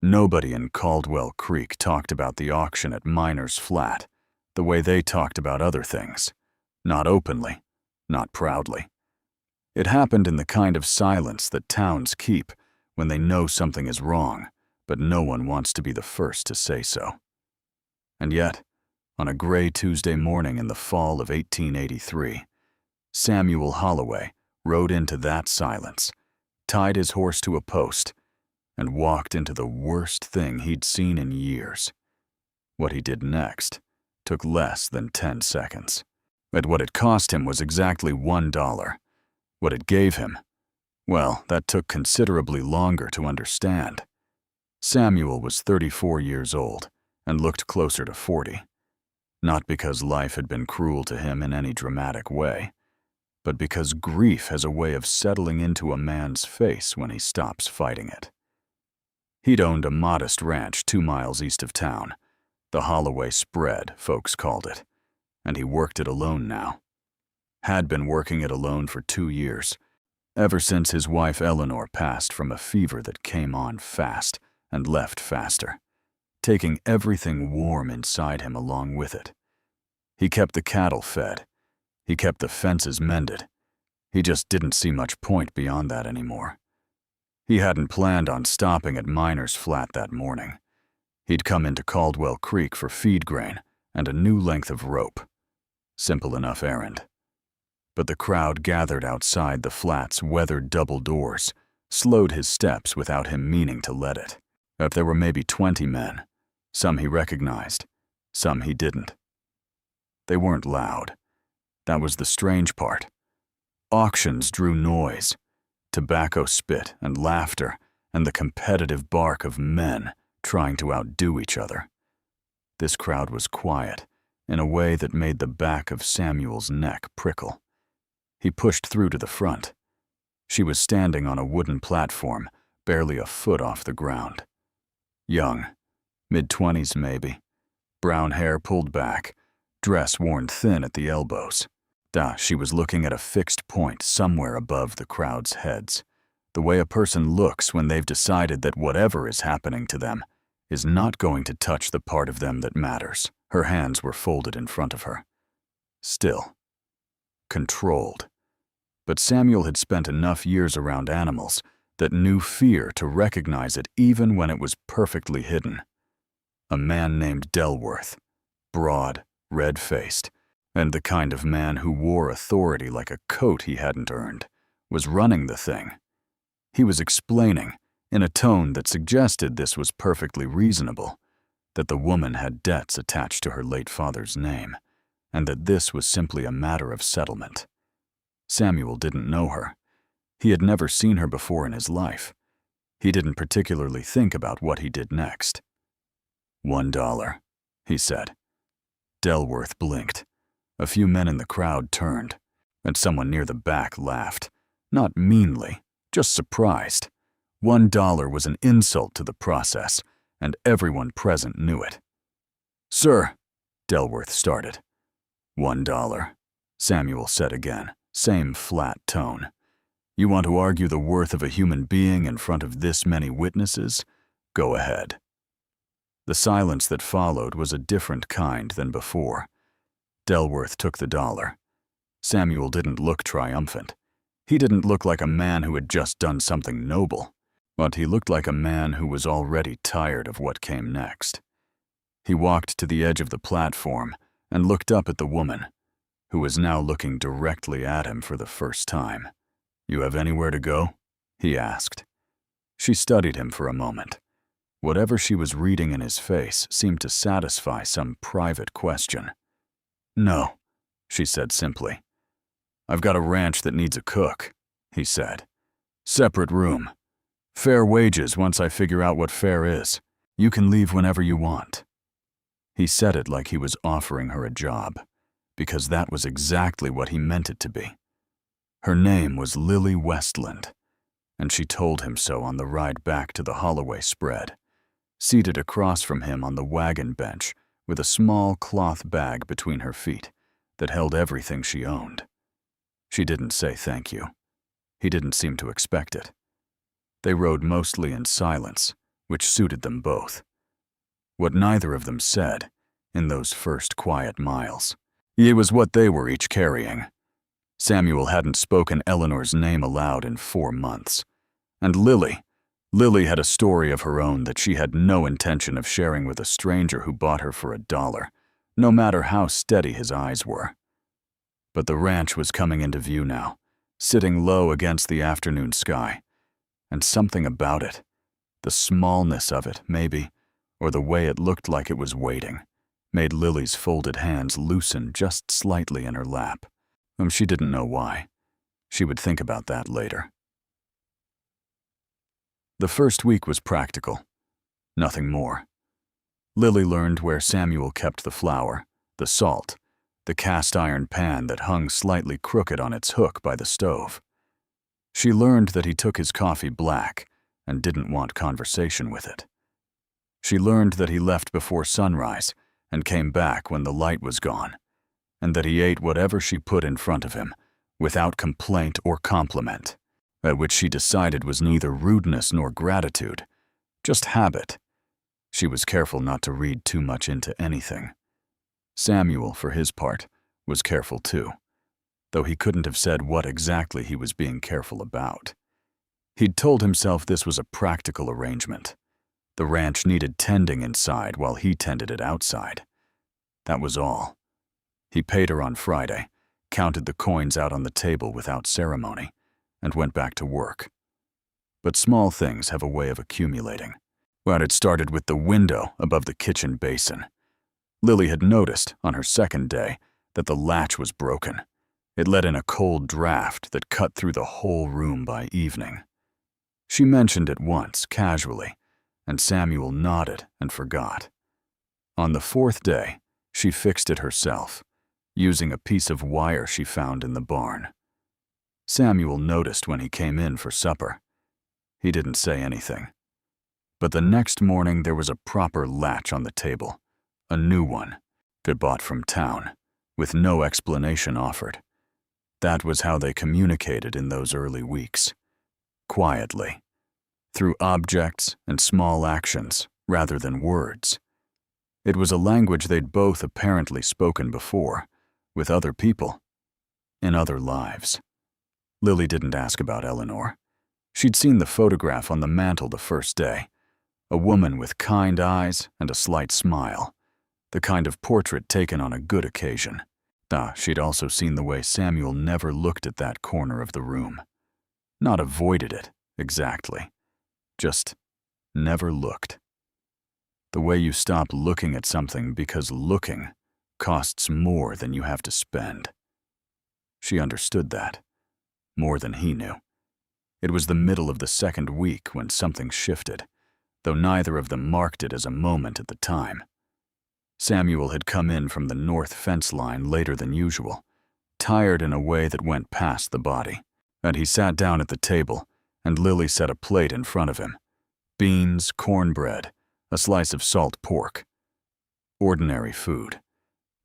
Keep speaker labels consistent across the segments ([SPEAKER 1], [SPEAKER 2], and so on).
[SPEAKER 1] Nobody in Caldwell Creek talked about the auction at Miner's Flat the way they talked about other things. Not openly, not proudly. It happened in the kind of silence that towns keep when they know something is wrong, but no one wants to be the first to say so. And yet, on a gray Tuesday morning in the fall of 1883, Samuel Holloway rode into that silence, tied his horse to a post, and walked into the worst thing he'd seen in years. What he did next took less than 10 seconds. But what it cost him was exactly $1. What it gave him, well, that took considerably longer to understand. Samuel was 34 years old and looked closer to 40. Not because life had been cruel to him in any dramatic way, but because grief has a way of settling into a man's face when he stops fighting it. He'd owned a modest ranch 2 miles east of town. The Holloway Spread, folks called it, and he worked it alone now. Had been working it alone for 2 years, ever since his wife Eleanor passed from a fever that came on fast and left faster, taking everything warm inside him along with it. He kept the cattle fed. He kept the fences mended. He just didn't see much point beyond that anymore. He hadn't planned on stopping at Miner's Flat that morning. He'd come into Caldwell Creek for feed grain and a new length of rope. Simple enough errand. But the crowd gathered outside the flat's weathered double doors slowed his steps without him meaning to let it. If there were maybe 20 men, some he recognized, some he didn't. They weren't loud. That was the strange part. Auctions drew noise, tobacco spit and laughter, and the competitive bark of men trying to outdo each other. This crowd was quiet, in a way that made the back of Samuel's neck prickle. He pushed through to the front. She was standing on a wooden platform, barely a foot off the ground. Young, mid-20s maybe, brown hair pulled back, dress worn thin at the elbows. She was looking at a fixed point somewhere above the crowd's heads, the way a person looks when they've decided that whatever is happening to them is not going to touch the part of them that matters. Her hands were folded in front of her. Still. Controlled. But Samuel had spent enough years around animals that knew fear to recognize it even when it was perfectly hidden. A man named Delworth, broad, red-faced, and the kind of man who wore authority like a coat he hadn't earned, was running the thing. He was explaining, in a tone that suggested this was perfectly reasonable, that the woman had debts attached to her late father's name, and that this was simply a matter of settlement. Samuel didn't know her. He had never seen her before in his life. He didn't particularly think about what he did next. $1, he said. Delworth blinked. A few men in the crowd turned, and someone near the back laughed. Not meanly, just surprised. $1 was an insult to the process, and everyone present knew it. "Sir," Delworth started. $1, Samuel said again, same flat tone. "You want to argue the worth of a human being in front of this many witnesses? Go ahead." The silence that followed was a different kind than before. Delworth took the $1. Samuel didn't look triumphant. He didn't look like a man who had just done something noble, but he looked like a man who was already tired of what came next. He walked to the edge of the platform and looked up at the woman, who was now looking directly at him for the first time. "You have anywhere to go?" he asked. She studied him for a moment. Whatever she was reading in his face seemed to satisfy some private question. "No," she said simply. "I've got a ranch that needs a cook," he said. "Separate room. Fair wages once I figure out what fair is. You can leave whenever you want." He said it like he was offering her a job, because that was exactly what he meant it to be. Her name was Lily Westland, and she told him so on the ride back to the Holloway Spread, seated across from him on the wagon bench with a small cloth bag between her feet that held everything she owned. She didn't say thank you. He didn't seem to expect it. They rode mostly in silence, which suited them both. What neither of them said, in those first quiet miles, it was what they were each carrying. Samuel hadn't spoken Eleanor's name aloud in 4 months. And Lily had a story of her own that she had no intention of sharing with a stranger who bought her for $1, no matter how steady his eyes were. But the ranch was coming into view now, sitting low against the afternoon sky, and something about it, the smallness of it, maybe, or the way it looked like it was waiting, made Lily's folded hands loosen just slightly in her lap. She didn't know why. She would think about that later. The first week was practical. Nothing more. Lily learned where Samuel kept the flour, the salt, the cast-iron pan that hung slightly crooked on its hook by the stove. She learned that he took his coffee black and didn't want conversation with it. She learned that he left before sunrise and came back when the light was gone, and that he ate whatever she put in front of him, without complaint or compliment, at which she decided was neither rudeness nor gratitude, just habit. She was careful not to read too much into anything. Samuel, for his part, was careful too, though he couldn't have said what exactly he was being careful about. He'd told himself this was a practical arrangement. The ranch needed tending inside while he tended it outside. That was all. He paid her on Friday, counted the coins out on the table without ceremony, and went back to work. But small things have a way of accumulating. Well, it started with the window above the kitchen basin. Lily had noticed, on her second day, that the latch was broken. It let in a cold draft that cut through the whole room by evening. She mentioned it once, casually, and Samuel nodded and forgot. On the 4th day, she fixed it herself, using a piece of wire she found in the barn. Samuel noticed when he came in for supper. He didn't say anything. But the next morning there was a proper latch on the table, a new one, bought from town, with no explanation offered. That was how they communicated in those early weeks. Quietly, through objects and small actions rather than words. It was a language they'd both apparently spoken before, with other people, in other lives. Lily didn't ask about Eleanor. She'd seen the photograph on the mantel the first day, a woman with kind eyes and a slight smile, the kind of portrait taken on a good occasion. She'd also seen the way Samuel never looked at that corner of the room. Not avoided it, exactly. Just never looked. The way you stop looking at something because looking costs more than you have to spend. She understood that, more than he knew. It was the middle of the second week when something shifted, though neither of them marked it as a moment at the time. Samuel had come in from the north fence line later than usual, tired in a way that went past the body, and he sat down at the table, and Lily set a plate in front of him. Beans, cornbread, a slice of salt pork. Ordinary food.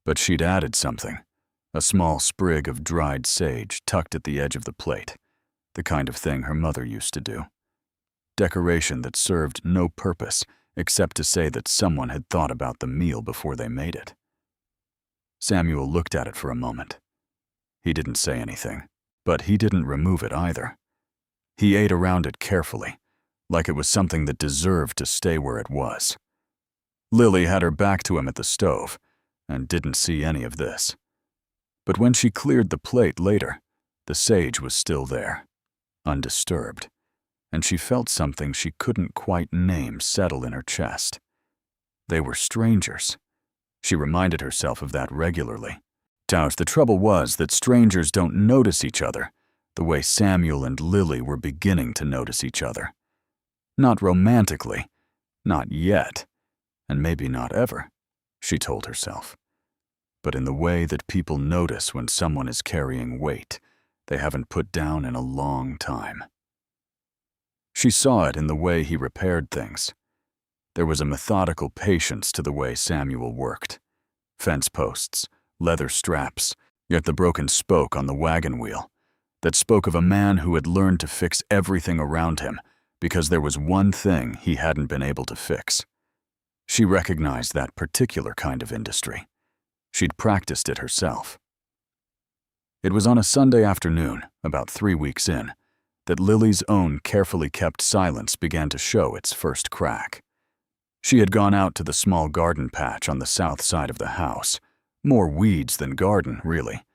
[SPEAKER 1] But she'd added something, a small sprig of dried sage tucked at the edge of the plate, the kind of thing her mother used to do. Decoration that served no purpose except to say that someone had thought about the meal before they made it. Samuel looked at it for a moment. He didn't say anything, but he didn't remove it either. He ate around it carefully, like it was something that deserved to stay where it was. Lily had her back to him at the stove, and didn't see any of this. But when she cleared the plate later, the sage was still there, undisturbed, and she felt something she couldn't quite name settle in her chest. They were strangers. She reminded herself of that regularly. The trouble was that strangers don't notice each other the way Samuel and Lily were beginning to notice each other. Not romantically, not yet, and maybe not ever, she told herself, but in the way that people notice when someone is carrying weight they haven't put down in a long time. She saw it in the way he repaired things. There was a methodical patience to the way Samuel worked. Fence posts, leather straps, yet the broken spoke on the wagon wheel that spoke of a man who had learned to fix everything around him because there was one thing he hadn't been able to fix. She recognized that particular kind of industry. She'd practiced it herself. It was on a Sunday afternoon, about 3 weeks in, that Lily's own carefully kept silence began to show its first crack. She had gone out to the small garden patch on the south side of the house, more weeds than garden, really,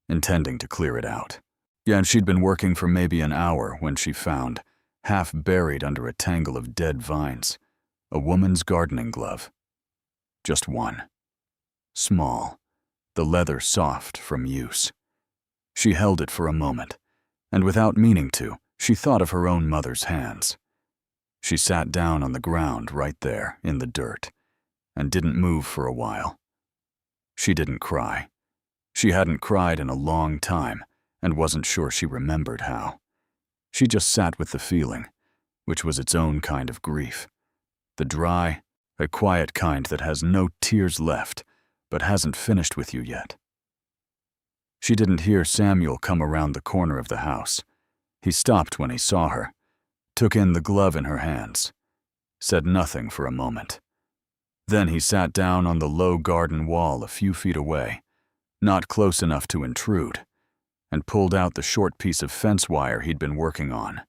[SPEAKER 1] intending to clear it out. Yeah, and she'd been working for maybe an hour when she found, half buried under a tangle of dead vines, a woman's gardening glove. Just one. Small, the leather soft from use. She held it for a moment, and without meaning to, she thought of her own mother's hands. She sat down on the ground right there in the dirt and didn't move for a while. She didn't cry. She hadn't cried in a long time and wasn't sure she remembered how. She just sat with the feeling, which was its own kind of grief. The dry, a quiet kind that has no tears left but hasn't finished with you yet. She didn't hear Samuel come around the corner of the house. He stopped when he saw her, took in the glove in her hands, said nothing for a moment. Then he sat down on the low garden wall a few feet away, not close enough to intrude, and pulled out the short piece of fence wire he'd been working on,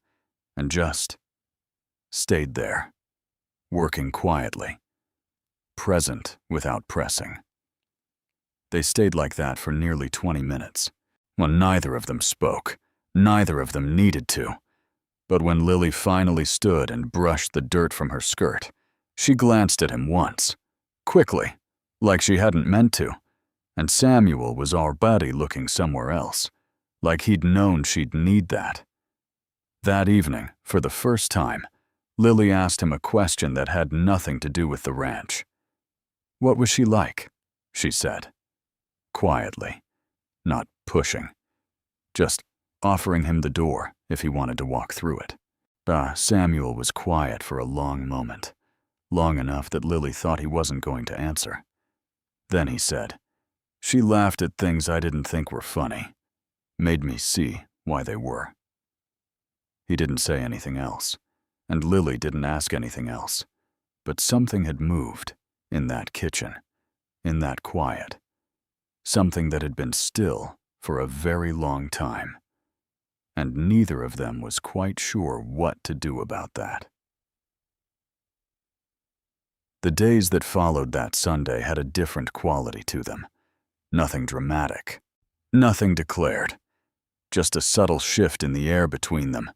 [SPEAKER 1] and just stayed there, working quietly, present without pressing. They stayed like that for nearly 20 minutes. When neither of them spoke, neither of them needed to. But when Lily finally stood and brushed the dirt from her skirt, she glanced at him once, quickly, like she hadn't meant to, and Samuel was already looking somewhere else, like he'd known she'd need that. That evening, for the first time, Lily asked him a question that had nothing to do with the ranch. What was she like? She said. Quietly, not pushing, just offering him the door if he wanted to walk through it. Samuel was quiet for a long moment, long enough that Lily thought he wasn't going to answer. Then he said, "She laughed at things I didn't think were funny, made me see why they were." He didn't say anything else, and Lily didn't ask anything else, but something had moved in that kitchen, in that quiet. Something that had been still for a very long time, and neither of them was quite sure what to do about that. The days that followed that Sunday had a different quality to them. Nothing dramatic, nothing declared, just a subtle shift in the air between them,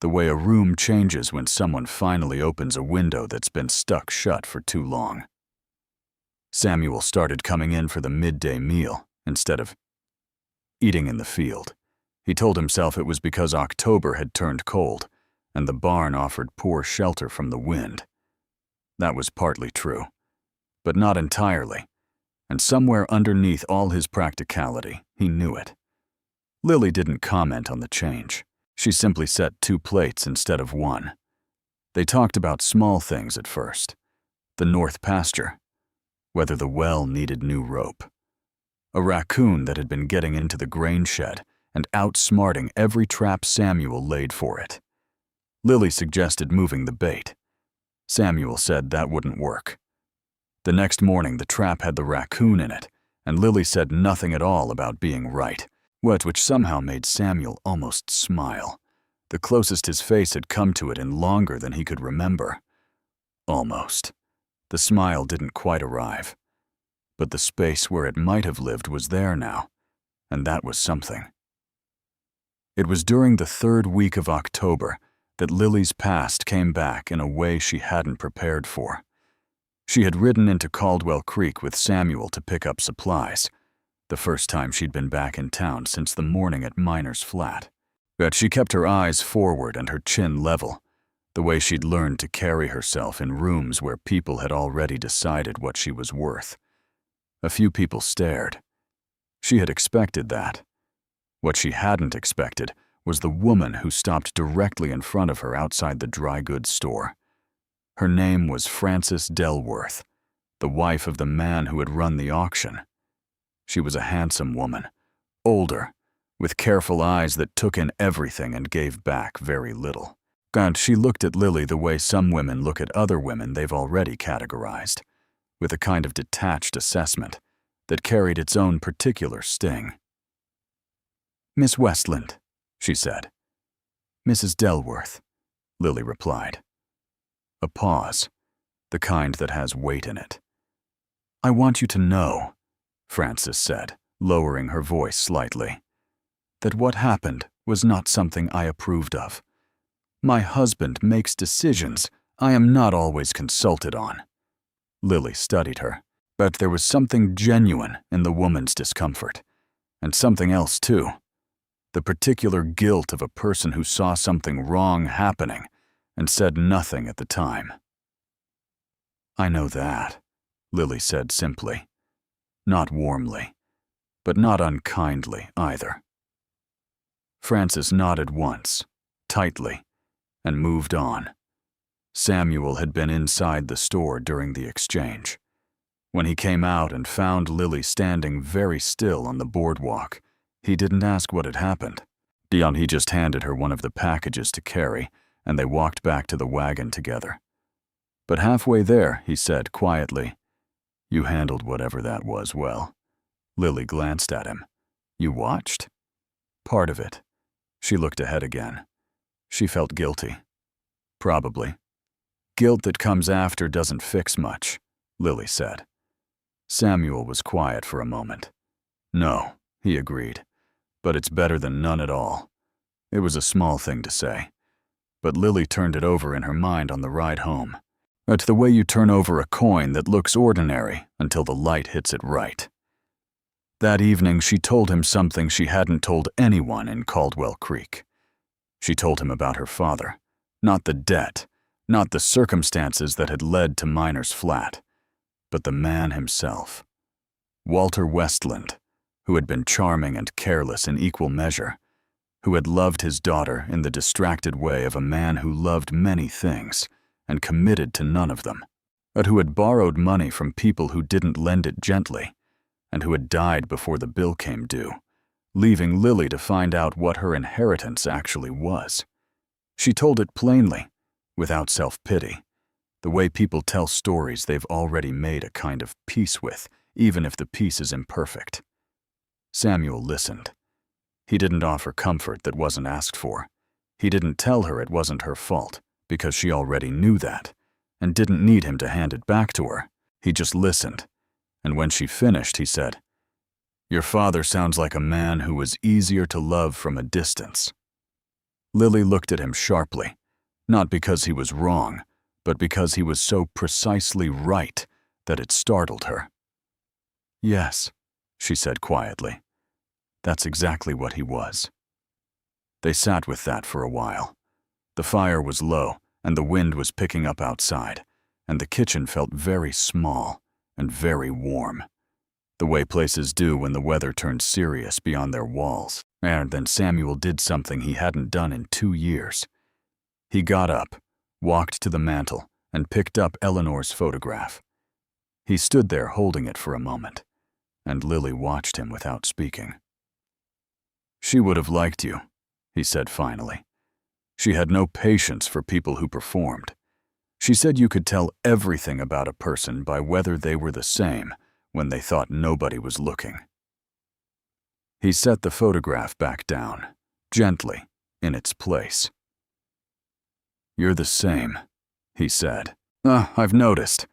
[SPEAKER 1] the way a room changes when someone finally opens a window that's been stuck shut for too long. Samuel started coming in for the midday meal instead of eating in the field. He told himself it was because October had turned cold and the barn offered poor shelter from the wind. That was partly true, but not entirely, and somewhere underneath all his practicality, he knew it. Lily didn't comment on the change. She simply set 2 plates instead of 1. They talked about small things at first. The north pasture, whether the well needed new rope, a raccoon that had been getting into the grain shed and outsmarting every trap Samuel laid for it. Lily suggested moving the bait. Samuel said that wouldn't work. The next morning the trap had the raccoon in it, and Lily said nothing at all about being right, which somehow made Samuel almost smile, the closest his face had come to it in longer than he could remember. Almost. The smile didn't quite arrive, but the space where it might have lived was there now, and that was something. It was during the 3rd week of October that Lily's past came back in a way she hadn't prepared for. She had ridden into Caldwell Creek with Samuel to pick up supplies, the first time she'd been back in town since the morning at Miner's flat. But she kept her eyes forward and her chin level, the way she'd learned to carry herself in rooms where people had already decided what she was worth. A few people stared. She had expected that. What she hadn't expected was the woman who stopped directly in front of her outside the dry goods store. Her name was Frances Delworth, the wife of the man who had run the auction. She was a handsome woman, older, with careful eyes that took in everything and gave back very little. And she looked at Lily the way some women look at other women they've already categorized, with a kind of detached assessment that carried its own particular sting. "Miss Westland," she said. "Mrs. Delworth," Lily replied. A pause, the kind that has weight in it. "I want you to know," Frances said, lowering her voice slightly, "that what happened was not something I approved of. My husband makes decisions I am not always consulted on." Lily studied her, but there was something genuine in the woman's discomfort, and something else too. The particular guilt of a person who saw something wrong happening and said nothing at the time. "I know that," Lily said simply. Not warmly, but not unkindly either. Frances nodded once, tightly, and moved on. Samuel had been inside the store during the exchange. When he came out and found Lily standing very still on the boardwalk, he didn't ask what had happened. He just handed her one of the packages to carry, and they walked back to the wagon together. But halfway there, he said quietly, "You handled whatever that was well." Lily glanced at him. "You watched?" "Part of it." She looked ahead again. She felt guilty. "Probably. Guilt that comes after doesn't fix much," Lily said. Samuel was quiet for a moment. "No," he agreed, "but it's better than none at all." It was a small thing to say, but Lily turned it over in her mind on the ride home. It's the way you turn over a coin that looks ordinary until the light hits it right. That evening, she told him something she hadn't told anyone in Caldwell Creek. She told him about her father, not the debt, not the circumstances that had led to Miner's Flat, but the man himself. Walter Westland, who had been charming and careless in equal measure, who had loved his daughter in the distracted way of a man who loved many things and committed to none of them, but who had borrowed money from people who didn't lend it gently, and who had died before the bill came due, leaving Lily to find out what her inheritance actually was. She told it plainly, without self-pity, the way people tell stories they've already made a kind of peace with, even if the peace is imperfect. Samuel listened. He didn't offer comfort that wasn't asked for. He didn't tell her it wasn't her fault, because she already knew that, and didn't need him to hand it back to her. He just listened, and when she finished, he said, "Your father sounds like a man who was easier to love from a distance." Lily looked at him sharply, not because he was wrong, but because he was so precisely right that it startled her. "Yes," she said quietly. "That's exactly what he was." They sat with that for a while. The fire was low, and the wind was picking up outside, and the kitchen felt very small and very warm, the way places do when the weather turns serious beyond their walls. And then Samuel did something he hadn't done in 2 years. He got up, walked to the mantel, and picked up Eleanor's photograph. He stood there holding it for a moment, and Lily watched him without speaking. "She would have liked you," he said finally. "She had no patience for people who performed. She said you could tell everything about a person by whether they were the same when they thought nobody was looking." He set the photograph back down, gently, in its place. "You're the same," he said. I've noticed."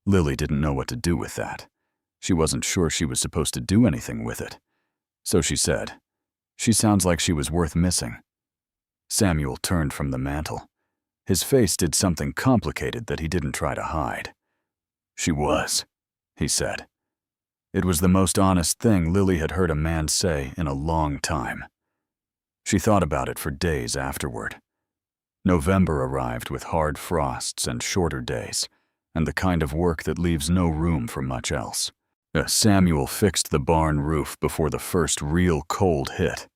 [SPEAKER 1] Lily didn't know what to do with that. She wasn't sure she was supposed to do anything with it. So she said, "She sounds like she was worth missing." Samuel turned from the mantel. His face did something complicated that he didn't try to hide. "She was," he said. It was the most honest thing Lily had heard a man say in a long time. She thought about it for days afterward. November arrived with hard frosts and shorter days, and the kind of work that leaves no room for much else. Samuel fixed the barn roof before the first real cold hit.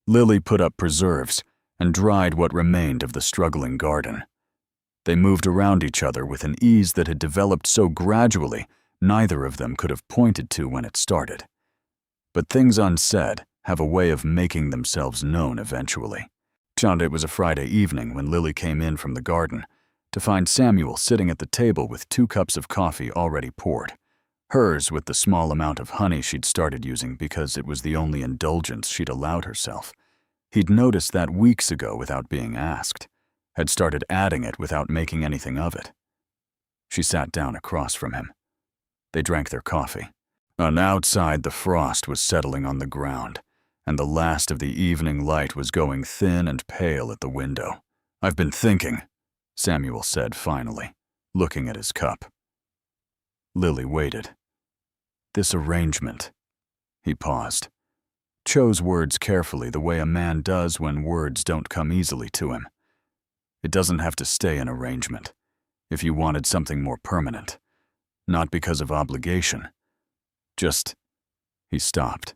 [SPEAKER 1] Lily put up preserves and dried what remained of the struggling garden. They moved around each other with an ease that had developed so gradually neither of them could have pointed to when it started. But things unsaid have a way of making themselves known eventually. It was a Friday evening when Lily came in from the garden to find Samuel sitting at the table with 2 cups of coffee already poured, hers with the small amount of honey she'd started using because it was the only indulgence she'd allowed herself. He'd noticed that weeks ago without being asked, had started adding it without making anything of it. She sat down across from him. They drank their coffee. And outside, the frost was settling on the ground, and the last of the evening light was going thin and pale at the window. "I've been thinking," Samuel said finally, looking at his cup. Lily waited. "This arrangement," he paused, chose words carefully the way a man does when words don't come easily to him. "It doesn't have to stay an arrangement. If you wanted something more permanent, not because of obligation, just—" He stopped,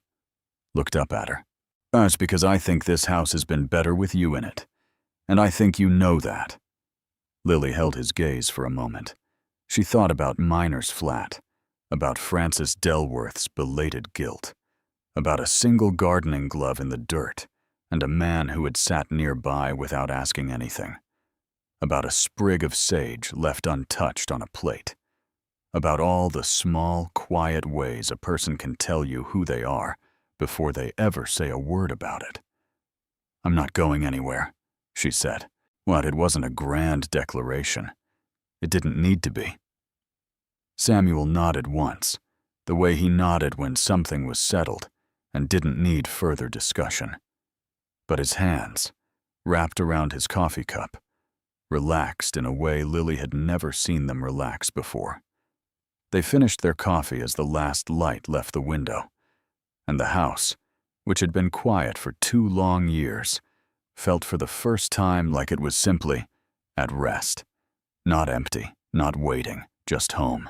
[SPEAKER 1] looked up at her. "It's because I think this house has been better with you in it, and I think you know that." Lily held his gaze for a moment. She thought about Miner's flat, about Francis Delworth's belated guilt, about a single gardening glove in the dirt and a man who had sat nearby without asking anything, about a sprig of sage left untouched on a plate, about all the small, quiet ways a person can tell you who they are before they ever say a word about it. "I'm not going anywhere," she said. What, it wasn't a grand declaration. It didn't need to be. Samuel nodded once, the way he nodded when something was settled and didn't need further discussion. But his hands, wrapped around his coffee cup, relaxed in a way Lily had never seen them relax before. They finished their coffee as the last light left the window, and the house, which had been quiet for 2 long years, felt for the first time like it was simply at rest. Not empty, not waiting, just home.